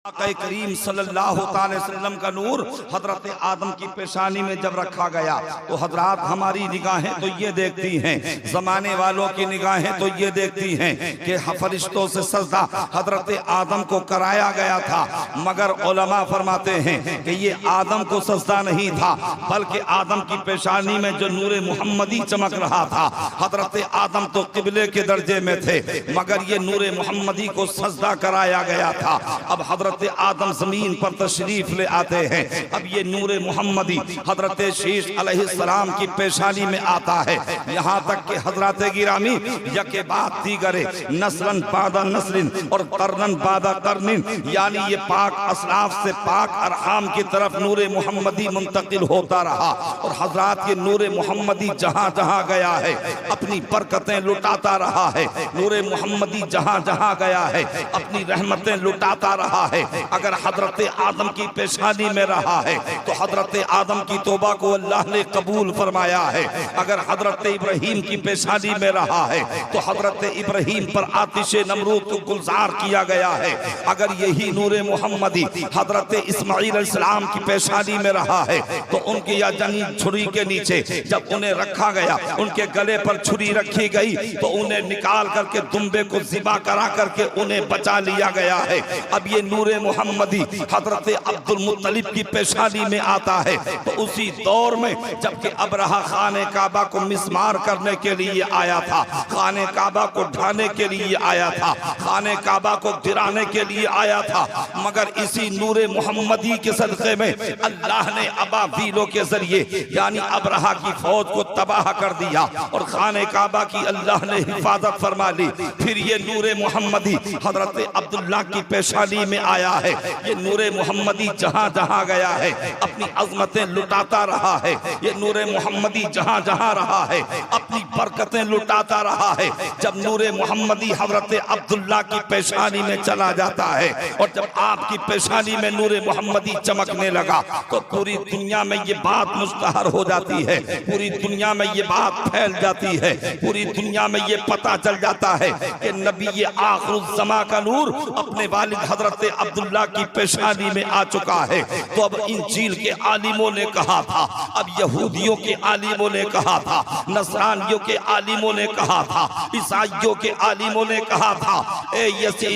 आका करीम सल्लल्लाहु अलैहि वसल्लम का नूर हजरत आदम की पेशानी में जब रखा गया तो हजरात हमारी निगाहें तो ये देखती हैं, जमाने वालों की निगाहें तो ये देखती हैं कि फरिश्तों से सजदा हजरत आदम को कराया गया था, मगर उलमा फरमाते हैं कि ये आदम को सजदा नहीं था बल्कि आदम की पेशानी में जो नूर मुहम्मदी चमक रहा था। हजरत आदम तो किबले के दर्जे में थे मगर ये नूर मुहम्मदी को सजदा कराया गया था। अब हजरत आदम जमीन पर तशरीफ ले आते हैं, अब ये नूर मुहम्मदी हजरत शीश अलैहिस्सलाम की पेशानी में आता है। यहाँ तक कि हजरत गिरामी यके बात दीगरे नस्लन बादा नस्लिन और करनन बादा करनिन, यानी ये पाक असलाफ से पाक अरहाम की तरफ नूर मुहम्मदी मुंतकिल होता रहा और हजरत ये नूर मुहम्मदी जहाँ जहाँ गया है अपनी बरकतें लुटाता रहा है। नूर मुहम्मदी जहाँ जहाँ गया है अपनी रहमतें लुटाता रहा है। अगर हजरत आदम की पेशानी में रहा है तो हजरत आदम की तौबा को अल्लाह ने कबूल फरमाया है। अगर हजरत इब्राहीम की पेशानी में रहा है तो हजरत इब्राहीम पर आतिश नमरूद को गुलजार किया गया है। अगर यही नूर मुहम्मदी हजरत इस्माईल अलैहिस्सलाम की पेशानी में रहा है तो उनकी या जनी छुरी के नीचे जब उन्हें रखा गया, उनके गले पर छुरी रखी गई तो उन्हें निकाल करके दुम्बे को ज़िबा करा करके उन्हें बचा लिया गया है। अब ये नूर मुहम्मदी हजरत अब्दुल मुत्तलिब की पेशानी में आता है तो उसी दौर में जबकि अबरहा खाने काबा को मिसमार करने के लिए आया था, खाने काबा को ढाने के लिए आया था, खाने काबा को गिराने के लिए आया था, मगर इसी नूर मुहम्मदी के सदक़े में अल्लाह ने अबाबीलों के जरिए यानी अबरहा की फौज को तबाह कर दिया और खाने काबा की अल्लाह ने हिफाजत फरमा ली। फिर ये नूर मुहम्मदी हजरत अब्दुल्लाह की पेशानी में आया है। ये नूरे मुहम्मदी जहाँ जहाँ गया है अपनी अजमतें लुटाता रहा है। ये नूरे मुहम्मदी जहाँ जहाँ रहा है अपनी बरकतें लुटाता रहा है। जब नूरे मुहम्मदी हजरत अब्दुल्लाह की पेशानी में चला जाता है और जब आपकी पेशानी में नूरे मुहम्मदी चमकने लगा तो पूरी दुनिया में ये बात मुश्तहर हो जाती है, पूरी दुनिया में ये बात फैल जाती है, पूरी दुनिया में ये पता चल जाता है कि नबी आखिरुज़्ज़मा का नूर अपने वालिद हजरत अब्दुल्लाह की पेशानी में आ चुका है। तो अब इंजील के आलिमों ने कहा था, अब यहूदियों के आलिमों ने कहा था, नसरानियों के आलिमों ने कहा था, ईसाइयों के आलिमों ने कहा था, ए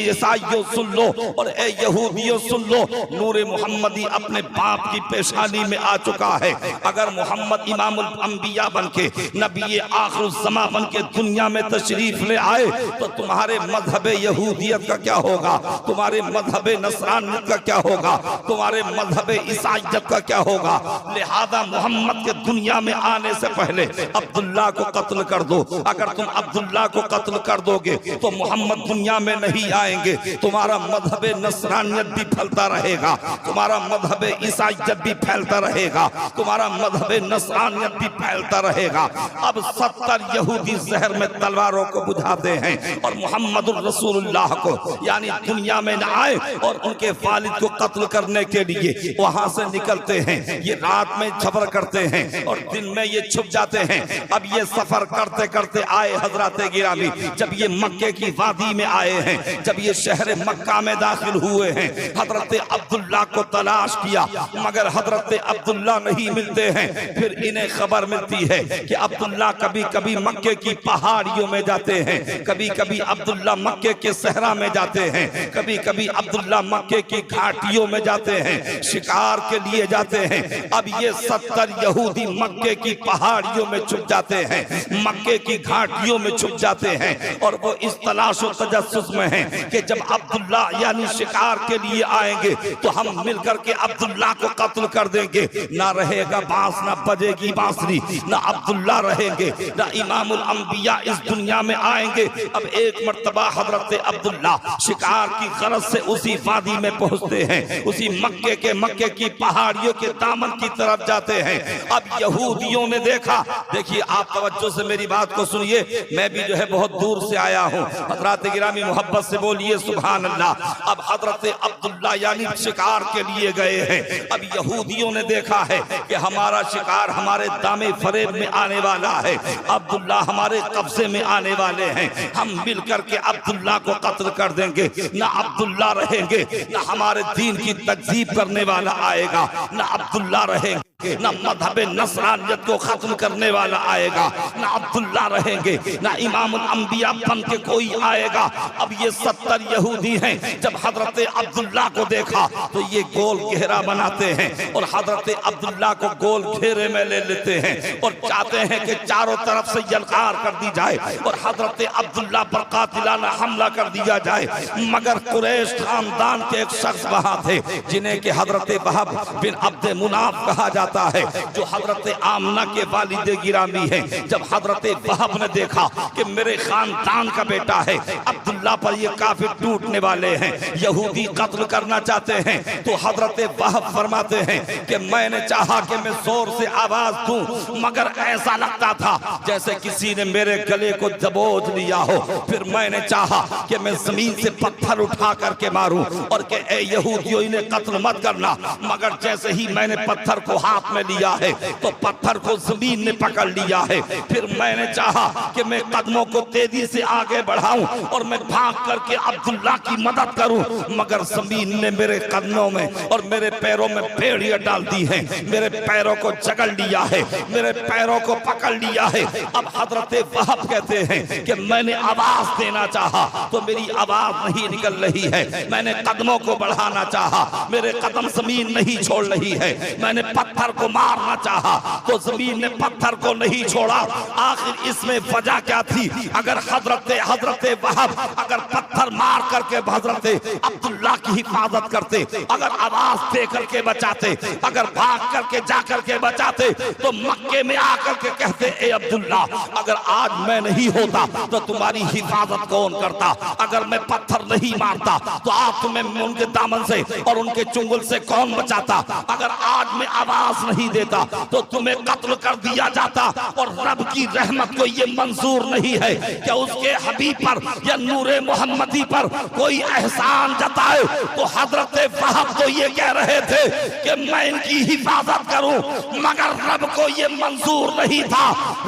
ईसाइयों सुन लो और ए यहूदियों सुन लो, नूर मुहम्मदी अपने बाप की पेशानी में आ चुका है। अगर मोहम्मद इमामुल अंबिया बनके नबी आखिरुज़्ज़मा बनके दुनिया में तशरीफ ले आए तो तुम्हारे मजहब यहूदियत का क्या होगा, तुम्हारे मजहब नसरानियत का क्या होगा, तुम्हारे मजहब ईसाइयत का क्या होगा। लिहाजा मोहम्मद के दुनिया में आने से पहले अब्दुल्लाह को कत्ल कर दो। अगर तुम अब्दुल्लाह को कत्ल कर दोगे तो मोहम्मद दुनिया में नहीं आएंगे, तुम्हारा मजहब नसरानियत भी फैलता रहेगा, तुम्हारा मजहब ईसाइयत भी फैलता रहेगा, तुम्हारा मजहब नसरानियत भी फैलता रहेगा। अब 70 यहूदी जहर में तलवारों को बुझाते हैं और मोहम्मदुर रसूलुल्लाह को यानी दुनिया में न आए और उनके वालिद को कत्ल करने के लिए वहां से निकलते हैं। ये रात में सफर करते हैं और दिन में ये छुप जाते हैं। अब ये सफर करते करते आए हजरत गिरामी, जब ये मक्के की वादी में आए हैं, जब ये शहर मक्का में दाखिल हुए हैं, हजरत अब्दुल्लाह को तलाश किया मगर हजरत अब्दुल्लाह नहीं मिलते हैं। फिर इन्हें खबर मिलती है कि अब्दुल्लाह कभी कभी मक्के की पहाड़ियों में जाते हैं, कभी कभी अब्दुल्लाह मक्के के सहरा में जाते हैं, कभी कभी अब्दुल्लाह मक्के की घाटियों में जाते हैं, शिकार के लिए जाते हैं। अब ये 70 यहूदी मक्के की पहाड़ियों में छुप जाते हैं, मक्के की घाटियों में छुप जाते हैं और वो इस तलाश और तजस्सुस में हैं कि जब अब्दुल्लाह यानी शिकार के लिए आएंगे तो हम मिलकर के अब्दुल्लाह को कत्ल कर देंगे। ना रहेगा बांस, ना बजेगी बांसुरी, ना अब्दुल्लाह रहेंगे, ना इमामुल अंबिया इस दुनिया में आएंगे। अब एक मर्तबा हजरत अब्दुल्लाह शिकार की गरज से उसी वादी में पहुंचते हैं, उसी मक्के की पहाड़ियों के दामन की तरफ जाते हैं। अब यहूदियों ने देखा, देखिए आप तवज्जो से मेरी बात को सुनिए, मैं भी जो है बहुत दूर से आया हूँ, हजरत गिरामी मोहब्बत से बोलिए सुभान अल्लाह। अब हजरत अब्दुल्लाह यानी शिकार के लिए गए हैं। अब यहूदियों ने देखा है कि हमारा शिकार हमारे दामे फरेब में आने वाला है, अब्दुल्लाह हमारे कब्जे में आने वाले हैं, हम मिलकर के अब्दुल्लाह को कत्ल कर देंगे। ना अब्दुल्लाह रहेंगे रहेंगे, ना हमारे दीन की तकजीब करने वाला आएगा, ना अब्दुल्ला रहेंगे, ना मजहब नसरानियत को खत्म करने वाला आएगा, ना अब्दुल्ला रहेंगे, ना इमामुल अंबिया बन के कोई आएगा। अब ये 70 यहूदी हैं, जब हजरत अब्दुल्ला को देखा तो ये गोल घेरा बनाते हैं और हजरत अब्दुल्ला को गोल घेरे में ले लेते हैं और चाहते हैं कि चारों तरफ से यलकार कर दी जाए और हजरत अब्दुल्ला पर कातिलाना हमला कर दिया जाए। मगर कुरैश खानदान के एक शख्स वहां थे जिन्हें कि हजरत वहब बिन अब्द मुनाफ कहा जाता है, जो हजरत आमना के वालिद गिरामी हैं। जब हजरत वहब ने देखा कि मेरे खानदान का बेटा है, अब्दुल्ला पर ये काफिर टूटने वाले हैं, यहूदी कत्ल करना चाहते हैं, तो हजरत वहब फरमाते हैं कि मैंने चाहा कि मैं जोर से आवाज दूं, मगर ऐसा लगता था जैसे किसी ने मेरे गले को दबोच लिया हो। फिर मैंने चाहा कि मैं जमीन से पत्थर उठा करके मारूं और कि ए यहूदियों इन्हें कत्ल मत करना, मगर जैसे ही मैंने पत्थर को हाथ में लिया है तो पत्थर को जमीन ने पकड़ लिया है। फिर मैंने चाहा कि मैं कदमों को तेजी से आगे बढ़ाऊं और मैं भाग करके अब्दुल्ला की मदद करूं, मगर जमीन ने मेरे कदमों में और मेरे पैरों में बेड़ियां डाल दी हैं, मेरे पैरों को जकड़ लिया है, मेरे पैरों को पकड़ लिया है। अब हजरत वहब कहते हैं कि मैंने आवाज देना चाहा तो मेरी आवाज नहीं निकल रही है, मैंने कदमों को बढ़ाना चाहा, मेरे कदम जमीन नहीं छोड़ रही है, मैंने पत्थर को मारना चाहा तो जमीन ने पत्थर को नहीं छोड़ा। आखिर इसमें वजह क्या थी? अगर हजरत वहब अगर पत्थर मार करके हजरत अब्दुल्ला की हिफाजत करते, अगर आवाज दे करके बचाते, अगर भाग करके जा करके बचाते, तो मक्के में आकर के कहते ए अब्दुल्ला अगर आज मैं नहीं होता तो तुम्हारी हिफाजत कौन करता? अगर मैं पत्थर नहीं मारता तो आज तुम्हें उनके दामन से और उनके चुंगल से कौन बचाता? अगर आज मैं आवाज नहीं देता तो तुम्हें कत्ल कर दिया जाता। और रब की रहमत को ये मंजूर नहीं है कि उसके हबीब पर या नूरे मोहम्मदी पर कोई एहसान जताए। तो हजरत वहब तो ये कह रहे थे कि मैं इनकी हिफाजत करूं, मगर रब को ये मंजूर नहीं था।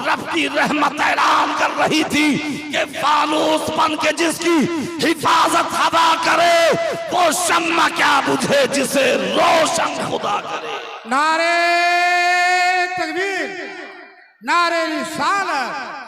रब की रहमत ऐलान कर रही थी कि फानूस बन के जिसकी हिफाजत हवा करे वो शम्मा क्या बुझे जिसे रोशन खुदा करे। नारे तकबीर, नारे रिसालत।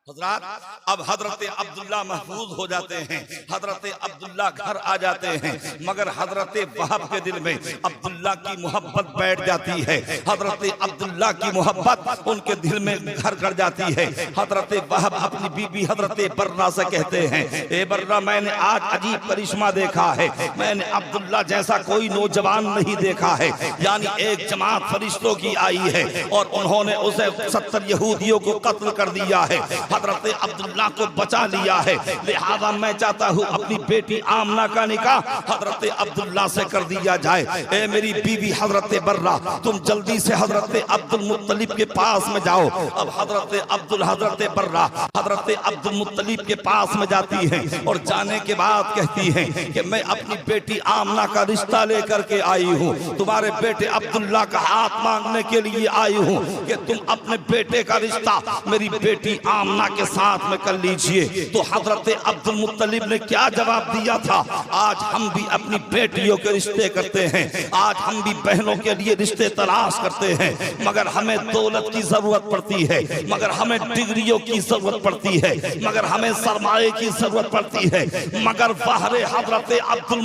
हजरत अब हजरत अब्दुल्ला महफूज हो जाते हैं, हजरत अब्दुल्ला घर आ जाते हैं, मगर हजरत वहब के दिल में अब्दुल्ला की मोहब्बत बैठ जाती है, हजरत अब्दुल्ला की मोहब्बत उनके दिल में घर कर जाती है। हजरत वहब अपनी बीबी हजरत बर्रा से कहते हैं ए बर्रा मैंने आज अजीब करिश्मा देखा है, मैंने अब्दुल्ला जैसा कोई नौजवान नहीं देखा है। यानी एक जमात फरिश्तों की आई है और उन्होंने उसे 70 यहूदियों को कत्ल कर दिया है, हजरत अब्दुल्ला को बचा लिया है। लिहाजा मैं चाहता हूँ अपनी बेटी आमना का निकाह हजरत अब्दुल्ला से कर दिया जाए। ए मेरी बीवी हजरत बर्रा तुम जल्दी से हजरत अब्दुल मुत्तलिब के पास में जाओ। अब हजरत बर्रा हजरत अब्दुल मुत्तलिब के पास में जाती है और जाने के बाद कहती है कि मैं अपनी बेटी आमना का रिश्ता लेकर के आई हूँ, तुम्हारे बेटे अब्दुल्ला का हाथ मांगने के लिए आई हूँ कि तुम अपने बेटे का रिश्ता मेरी बेटी आमना के साथ में कर लीजिए। तो हजरत अब्दुल मुत्तलिब ने क्या जवाब दिया था? आज हम भी अपनी बेटियों के रिश्ते करते हैं, आज हम भी बहनों के लिए रिश्ते तलाश करते हैं, मगर हमें दौलत की जरूरत पड़ती है, मगर हमें डिग्रियों की जरूरत पड़ती है, मगर हमें सरमाए की जरूरत पड़ती है। मगर फहरे हजरत अब्दुल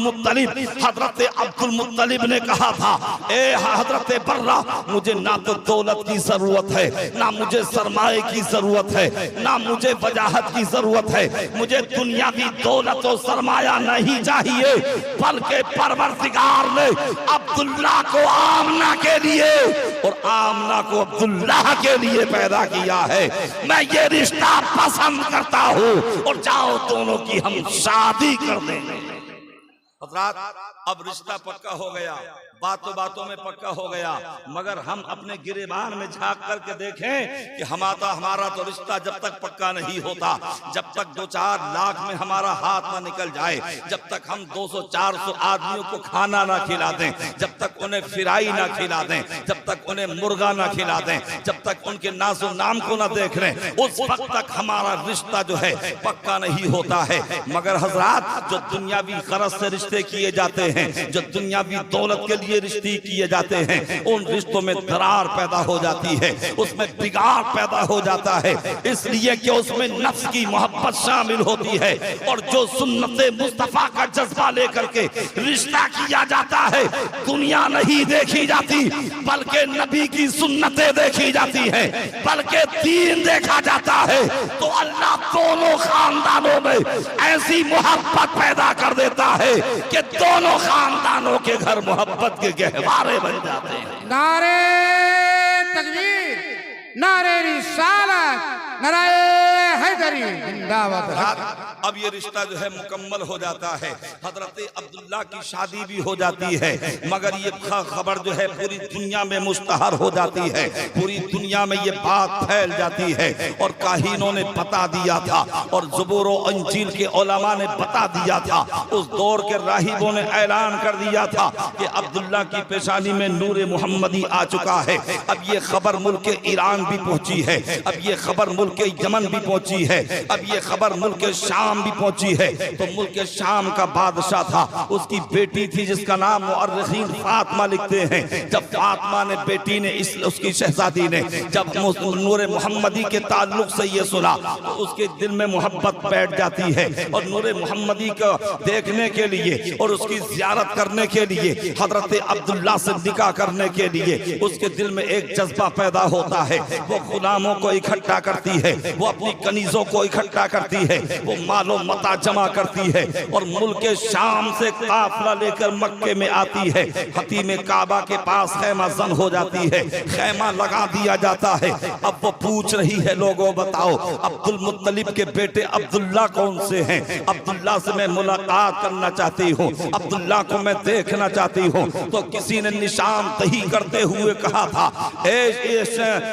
मुत्तलिब ने कहा था ए हजरत बर्रा मुझे ना तो दौलत की जरूरत है, ना मुझे सरमाए की जरूरत है, ना मुझे वजाहत की जरूरत है, मुझे दुनियावी दौलत और सरमाया नहीं चाहिए, बल्कि परवरदिगार ने अब्दुल्ला को आमना के लिए और आमना को अब्दुल्ला के लिए पैदा किया है। मैं ये रिश्ता पसंद करता हूँ और जाओ दोनों की हम शादी कर देंगे। हजरत अब रिश्ता पक्का हो गया, बातों बातों में पक्का हो गया, मगर हम अपने गिरेबान में झांक करके देखें कि हमारा तो रिश्ता जब तक पक्का नहीं होता, जब तक 2-4 लाख में हमारा हाथ ना निकल जाए, जब तक हम 200-400 आदमियों को खाना ना खिला दें, जब तक उन्हें फिराई ना खिला दें, जब तक उन्हें मुर्गा ना खिला दें, जब तक उनके नाज़ो नाम को ना देख लें, उस वक्त तक हमारा रिश्ता जो है पक्का नहीं होता है। मगर हजरात, जो दुनियावी गरज से रिश्ते किए जाते हैं, जो दुनियावी दौलत के लिए रिश्ते किए जाते हैं, उन रिश्तों में दरार पैदा हो जाती है, उसमें बिगाड़ पैदा हो जाता है, इसलिए कि उसमें नफ्स की मोहब्बत शामिल होती है। और जो सुन्नते मुस्तफा का जज्बा लेकर के रिश्ता किया जाता है, दुनिया नहीं देखी जाती, बल्कि नबी की सुन्नतें देखी जाती हैं, बल्कि दीन देखा जाता है। तो अल्लाह दोनों खानदानों में ऐसी मोहब्बत पैदा कर देता है कि दोनों खानदानों के घर मोहब्बत के गहवारे बन जाते हैं। नारे तकबीर, नारे रिसालत, नारे हैदरी जिंदाबाद। अब ये रिश्ता जो है मुकम्मल हो जाता है, हजरत अब्दुल्ला की शादी भी हो जाती है, मगर ये खबर जो है पूरी दुनिया में मुश्तहर हो जाती है, पूरी दुनिया में ये बात फैल जाती है। और काहीनों ने बता दिया था और ज़बूर और इंजील के उलमा ने बता दिया था, उस दौर के राहिबों ने ऐलान कर दिया था कि अब्दुल्ला की पेशानी में नूर मुहम्मदी आ चुका है। अब ये खबर मुल्क ईरान भी पहुंची है, अब ये खबर मुल्क यमन भी पहुंची है, अब ये खबर मुल्क शाम भी पहुंची है। तो मुल्क शाम का बादशाह था, उसकी बेटी थी जिसका नाम मुअर्रिखीन फातिमा लिखते हैं। जब फातिमा ने बेटी ने उसकी शहजादी ने जब नूर मुहम्मदी के ताल्लुक से ये सुना, तो उसके दिल में मोहब्बत बैठ जाती है और नूर मुहम्मदी को देखने के लिए और उसकी जियारत करने के लिए, हजरत अब्दुल्ला से निकाह करने के लिए उसके दिल में एक जज्बा पैदा होता है। वो गुलामों को इकट्ठा करती है, वो अपनी कनीजों को इकट्ठा करती है, वो मालो मता जमा करती है और मुल्क शाम से काफिला लेकर मक्के में आती है। हतीम काबा के पास खैमा जन हो जाती है, खैमा लगा दिया जाता है। अब वो पूछ रही है, लोगों बताओ अब्दुल मुत्तलिब के बेटे अब्दुल्ला कौन से हैं? अब्दुल्ला से मैं मुलाकात करना चाहती हूँ, अब्दुल्ला को मैं देखना चाहती हूँ। तो किसी ने निशान दही करते हुए कहा था,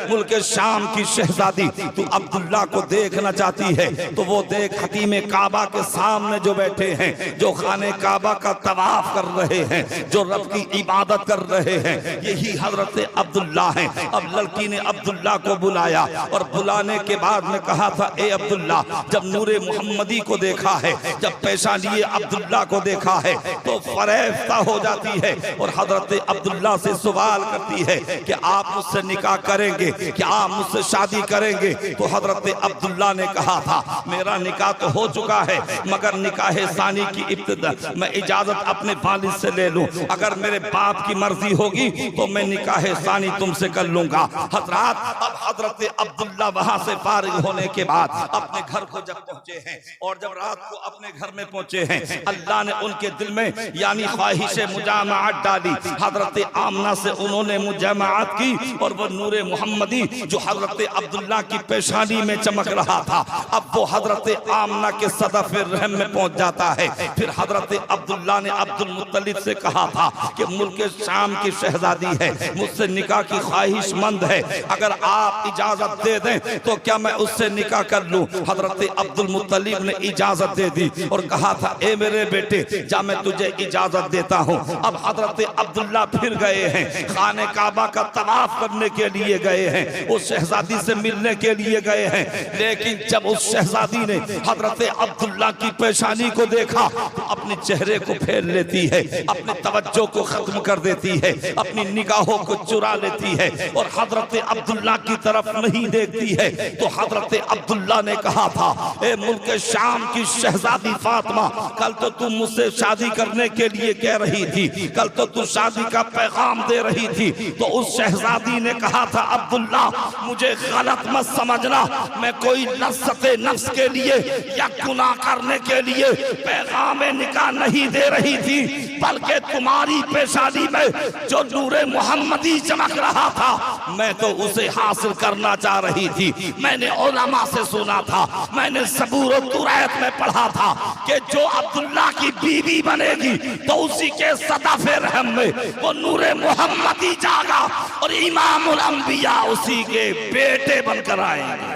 मुल्क शाम की शहजादी, तू अब्दुल्ला को देखना चाहती है तो वो देख हतीम काबा के सामने जो बैठे हैं, जो खाने काबा का तवाफ कर रहे हैं, जो रब की इबादत कर रहे हैं, यही हजरत अब्दुल्ला हैं। अब लड़की ने अब्दुल्ला को बुलाया और बुलाने के बाद में कहा था, ए अब्दुल्ला, जब नूरे मुहम्मदी को देखा है, जब पेशानी अब्दुल्ला को देखा है तो फरेफ्ता हो जाती है और हजरत अब्दुल्ला से सवाल करती है कि आप मुझसे निकाह करेंगे, क्या आप मुझसे शादी करेंगे? तो हजरत अब्दुल्ला ने कहा था, मेरा निकाह तो हो चुका है, मगर निकाह सानी की इब्तिदा मैं इजाजत अपने वालिद से ले लूं, अगर मेरे बाप की मर्जी होगी तो मैं निकाह सानी तुमसे कर लूंगा। हजरात, अब हजरत अब्दुल्ला वहां से फारिग होने के बाद अपने घर को जब पहुंचे हैं और जब रात को अपने घर में पहुंचे हैं, अल्लाह ने उनके दिल में यानी ख्वाहिश मुजामाअत डाली। हजरत आमना से उन्होंने मुजामाअत की और वो नूरे मुहम्मदी जो हजरत अब्दुल्ला की पेशानी में चमक रहा था, अब वो हजरत आमना के सदफ रहम में पहुंच जाता है। फिर हजरत अब्दुल्ला ने अब्दुल मुत्तलिब से कहा था कि मुल्क शाम की शहजादी है, मुझसे निकाह की ख्वाहिशमंद है, अगर आप इजाजत दे दें तो क्या मैं उससे निकाह कर लूं? हजरत अब्दुल मुत्तलिब ने इजाजत दे दी और कहा था, ए मेरे बेटे, जा मैं तुझे इजाजत देता हूं। अब हजरत अब्दुल्ला फिर गए हैं, खाने काबा का तवाफ करने के लिए गए हैं, उस शहजादी से मिलने के लिए गए हैं। लेकिन जब उस शहजादी ने हजरत अब्दुल्ला की पेशानी को देखा तो अपने चेहरे को फेर लेती है, अपने तवज्जो को खत्म कर देती है, अपनी निगाहों को चुरा लेती है और हजरत अब्दुल्ला की तरफ नहीं देखती है। तो हजरत अब्दुल्ला ने कहा था, ए मुल्क शाम की शहजादी फातिमा, कल तो तुम मुझसे शादी करने के लिए कह रही थी, कल तो तू शादी का पैगाम दे रही थी। तो उस शहजादी ने कहा था, अब्दुल्ला मुझे गलत मत समझना, मैं कोई लज्जत नफ्स के लिए या गुनाह करने के लिए पैगाम निकाह नहीं दे रही थी, बल्कि तुम्हारी पेशानी में जो नूरे मोहम्मदी चमक रहा था, मैं तो उसे हासिल करना चाह रही थी। मैंने उलमा से सुना था, मैंने ज़बूर और तुरैत में पढ़ा था कि जो अब्दुल्ला की बीवी बनेगी तो उसी के सदाफे रहम में वो नूरे मोहम्मदी जागा और इमामुल अंबिया उसी के बेटे बनकर आएंगे।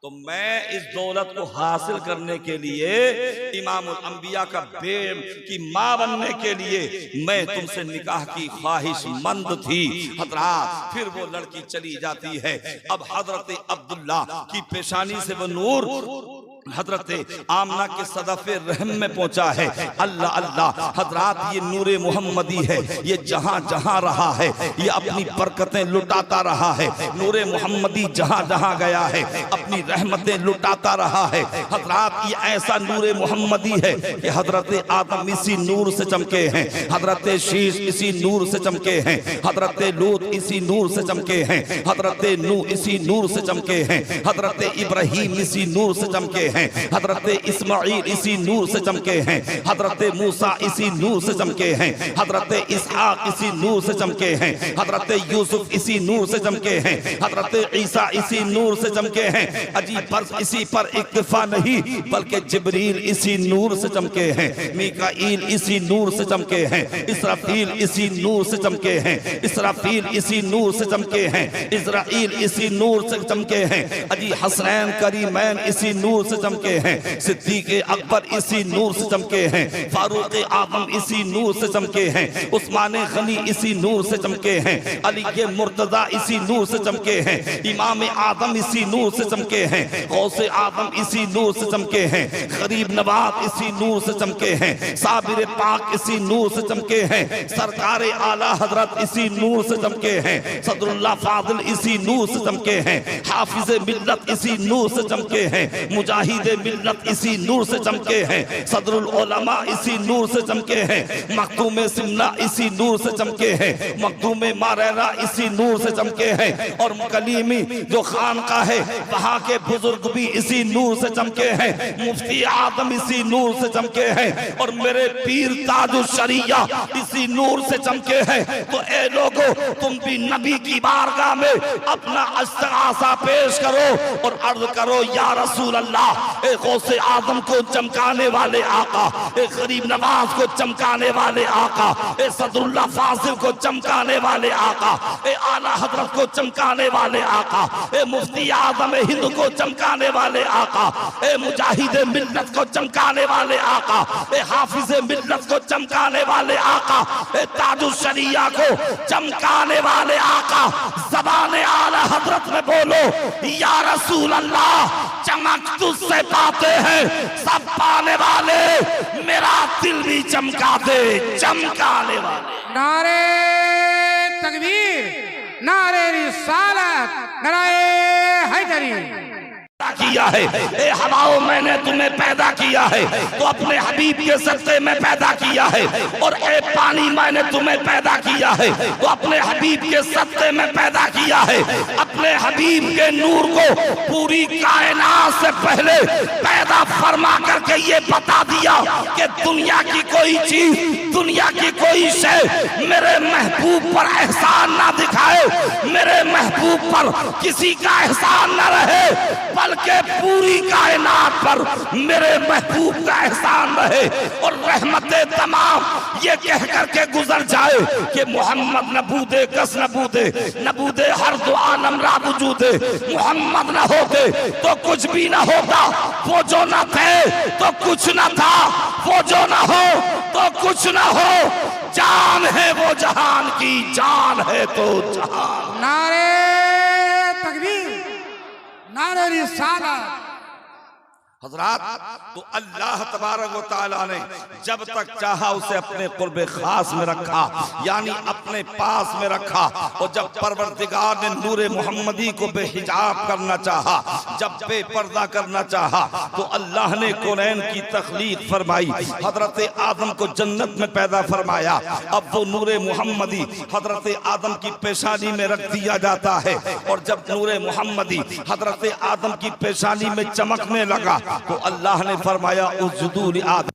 तो मैं इस दौलत को हासिल करने के लिए, इमामुल अंबिया का बेट की माँ बनने के लिए मैं तुमसे निकाह की ख्वाहिशमंद थी। हजरात, फिर वो लड़की चली जाती है। अब हजरत अब्दुल्ला की पेशानी से वो नूर हजरत आमना के सदफे रहम में पहुंचा है। अल्लाह अल्लाह हजरात, ये नूरे मोहम्मदी है, ये जहां जहां रहा है ये अपनी बरकतें लुटाता रहा है। नूरे मोहम्मदी जहां जहां गया है अपनी रहमतें लुटाता रहा है। हजरात, ये ऐसा नूरे मोहम्मदी है कि हजरत आदम इसी नूर से चमके हैं, हजरत शीश इसी नूर से चमके हैं, हजरत लूत इसी नूर से चमके हैं, हजरत नूह इसी नूर से चमके हैं, हजरत इब्राहीम इसी नूर से चमके हैं, हजरत इस्माइल इसी नूर से चमके हैं, हजरत मूसा इसी नूर से चमके हैं, हजरत इसहाक इसी नूर से चमके हैं, हजरत यूसुफ इसी नूर से चमके हैं, हजरत ईसा इसी नूर से चमके हैं। अजीब पर इसी पर इक्तिफा नहीं बल्कि जिब्रील इसी नूर से चमके हैं, मीकाईल इसी नूर से चमके हैं, इसराफील इसी नूर से चमके हैं, इसराफील इसी नूर से चमके हैं, इज़राइल इसी नूर से चमके हैं। अजी हसनैन करीमैन इसी नूर से चमके हैं, सिद्दीक अकबर इसी नूर से चमके हैं, फारूक आजम इसी नूर से चमके हैं, उस्मान गनी इसी नूर से चमके हैं, अली के मुर्तजा इसी नूर से चमके हैं, इमाम आदम इसी नूर से चमके हैं, गौसे आदम इसी नूर से चमके हैं, गरीब नवाब इसी नूर से चमके हैं, साबिर पाक इसी नूर से चमके हैं, सरकार आला हजरत इसी नूर से चमके हैं, सदरुल्लाह फाजिल इसी नूर से चमके हैं, हाफिज मिल्लत इसी नूर से चमके हैं, मुजाहिद मिल्लत इसी नूर से चमके हैं, सदरुल उलमा इसी नूर से चमके हैं, मखदूम सिमना इसी नूर से चमके हैं, मखदूम मारेरा इसी नूर से चमके हैं, और कलीमी जो खानका है वहाँ के बुजुर्ग भी इसी नूर से चमके हैं, मुफ्ती आदम इसी नूर से चमके हैं, और मेरे पीर ताजुल शरिया इसी नूर से चमके हैं। तो ए लोगों, तुम भी नबी की बारगाह में अपना इस्तिगासा पेश करो और अर्ज करो, या रसूल अल्लाह, एक गौसे आदम को चमकाने वाले आका, एक गरीब नवाज को चमकाने वाले आका, एक सदरुल्लाह फाजिल को चमकाने वाले आका, एक आला हजरत को चमकाने वाले आका, एक मुफ्ती आदम हिंद को चमकाने वाले आका, एक मुजाहिद मिल्लत को चमकाने वाले आका, एक हाफिज मिल्लत को चमकाने वाले आका, एक ताजुल शरिया को चमकाने वाले आका। ज़बाने आला हजरत में बोलो, या रसूल अल्लाह, चमक तुझसे पाते हैं सब पाने वाले, मेरा दिल भी चमका दे चमकाने वाले। नारे तकबीर, नारे रिसालत, नारे हैदरी। किया है ए हवाओं, मैंने तुम्हें पैदा किया है तो अपने हबीब के सदक़े में पैदा किया है, और ए पानी मैंने तुम्हें पैदा किया है तो अपने हबीब के सदक़े में पैदा किया है। अपने हबीब के नूर को पूरी कायनात से पहले पैदा फरमा करके ये बता दिया कि दुनिया की कोई चीज, दुनिया की कोई शय मेरे महबूब पर एहसान ना दिखाए, मेरे महबूब पर किसी का एहसान न रहे, बल्कि पूरी कायनात पर मेरे महबूब का एहसान रहे, और रहमतें तमाम ये कह करके गुजर जाए कि मोहम्मद नबूदे कस नबूदे, नबूदे हर दो आलम रा वजूदे, मोहम्मद न होते तो कुछ भी न होता, वो जो न थे तो कुछ न था, वो जो न हो तो कुछ न हो, जान है वो जहान की, जान है तो जहान। नारे तकबीर, नारे रिसालत। हजरात, तो अल्लाह तबारक व तआला ने जब तक चाहा उसे अपने कुर्बे खास में रखा, यानी अपने पास में रखा, और जब परवरदिगार ने नूरे मोहम्मदी को बेहिजाब करना चाहा, जब बेपर्दा करना चाहा तो अल्लाह ने कुरैन की तख्लीक फरमाई, हजरत आदम को जन्नत में पैदा फरमाया। अब वो नूरे मुहम्मदी हजरत आदम की पेशानी में रख दिया जाता है, और जब नूरे मुहम्मदी हजरत आदम की पेशानी में चमकने लगा तो अल्लाह ने फरमाया उस्जुदू लि आदम,